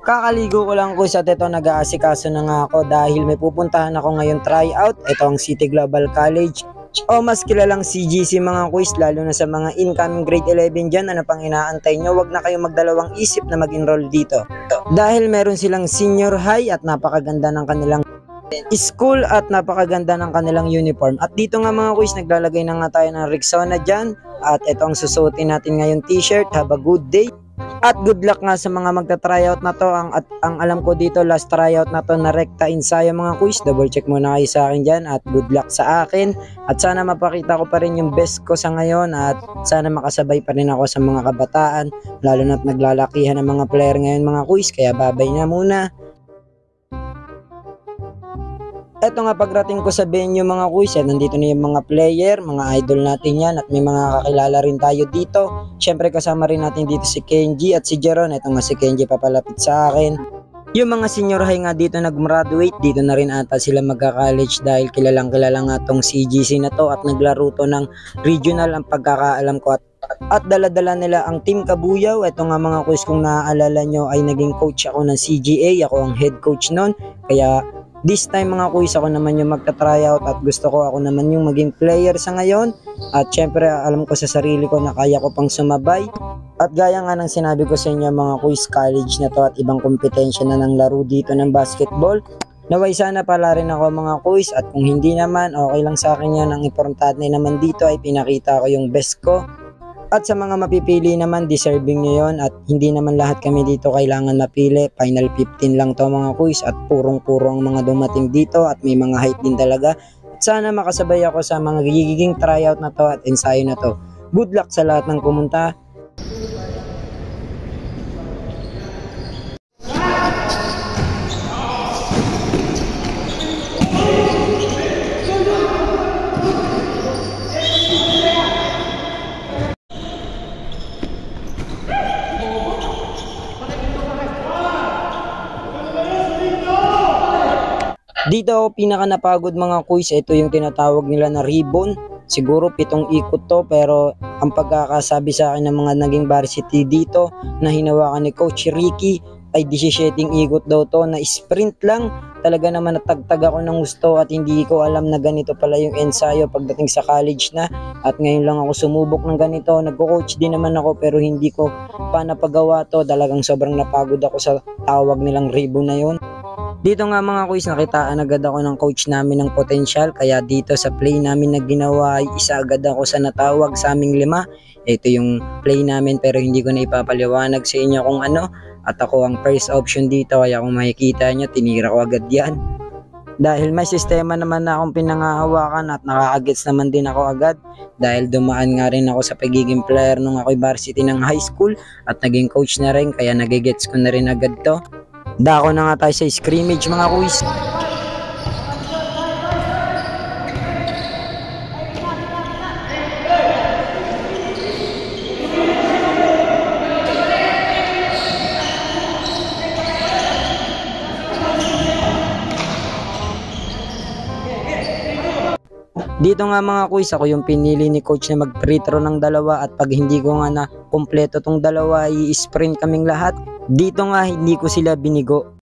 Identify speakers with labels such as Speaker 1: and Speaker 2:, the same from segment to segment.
Speaker 1: Kakaligo ko lang quiz at ito nag-aasikaso na nga ako dahil may pupuntahan ako ngayon tryout. Ito ang City Global College o mas kilalang CGC mga quiz, lalo na sa mga incoming grade 11 dyan. Ano pang inaantay nyo? Wag na kayong magdalawang isip na mag-enroll dito dahil meron silang senior high at napakaganda ng kanilang school at napakaganda ng kanilang uniform. At dito nga mga quiz, naglalagay na nga tayo ng Rexona dyan at ito ang susuotin natin ngayon t-shirt. Have a good day at good luck nga sa mga magta-tryout na to. Ang alam ko dito last tryout na to na rekta ensayo mga quiz. Double check muna kayo sa akin dyan at good luck sa akin at sana mapakita ko pa rin yung best ko sa ngayon at sana makasabay pa rin ako sa mga kabataan, lalo na't naglalakihan ng mga player ngayon mga quiz. Kaya babay na muna. Eto nga pagrating ko sa venue mga quiz, nandito na yung mga player, mga idol natin yan at may mga kakilala rin tayo dito. Syempre kasama rin natin dito si Kenji at si Jeron. Eto nga si Kenji papalapit sa akin. Yung mga senior high nga dito nag-graduate, dito na rin ata sila magka-college dahil kilalang kilala nga tong CGC na to at naglaro to ng regional ang pagkakaalam ko at dala-dala nila ang Team Kabuyaw. Eto nga mga quiz, kung naaalala nyo ay naging coach ako ng CGA, ako ang head coach nun. Kaya this time mga quiz, ako naman yung magta-tryout at gusto ko ako naman yung maging player sa ngayon. At syempre alam ko sa sarili ko na kaya ko pang sumabay. At gaya nga ng sinabi ko sa inyo mga quiz, college na to at ibang kompetensya na ng laro dito ng basketball. Naway sana pala rin ako mga quiz at kung hindi naman okay lang sa akin yan. Ang importante naman dito ay pinakita ko yung best ko. At sa mga mapipili naman, deserving nyo yun at hindi naman lahat kami dito kailangan mapili. Final 15 lang to mga quiz at purong-puro ang mga dumating dito at may mga height din talaga. At sana makasabay ako sa mga gigiging tryout na to at ensayo na to. Good luck sa lahat ng pumunta. Dito ako pinaka napagod mga quiz. Ito yung tinatawag nila na ribbon. Siguro 7 ikot to, pero ang pagkakasabi sa akin ng mga naging varsity dito na hinawakan ni Coach Ricky ay 17 ikot daw to na sprint lang. Talaga naman natagtag ako ng gusto at hindi ko alam na ganito pala yung ensayo pagdating sa college na. At ngayon lang ako sumubok ng ganito. Nagko-coach din naman ako pero hindi ko pa napagawa to. Talagang sobrang napagod ako sa tawag nilang ribbon na yun. Dito nga mga quiz, nakitaan agad ako ng coach namin ng potential. Kaya dito sa play namin na ginawa ay isa agad ako sa natawag sa aming 5. Ito yung play namin pero hindi ko na ipapaliwanag sa inyo kung ano. At ako ang first option dito, kaya kung makikita nyo, tinira ko agad yan. Dahil may sistema naman na akong pinangahawakan at nakakagets naman din ako agad. Dahil dumaan nga rin ako sa pagiging player nung ako'y varsity ng high school at naging coach na rin, kaya nagigets ko na rin agad to. Dako na nga tayo sa scrimmage mga quiz. Dito nga mga quiz, ako yung pinili ni coach na mag-free throw ng 2 at pag hindi ko nga na kompleto tong 2 i-sprint kaming lahat. Dito nga hindi ko sila binigo.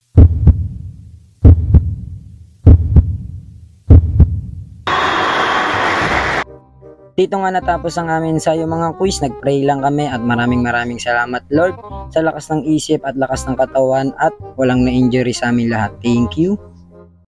Speaker 1: Dito nga natapos ang amin ensayo mga quiz. Nagpray lang kami at maraming salamat Lord sa lakas ng isip at lakas ng katawan at walang na-injury sa amin lahat. Thank you.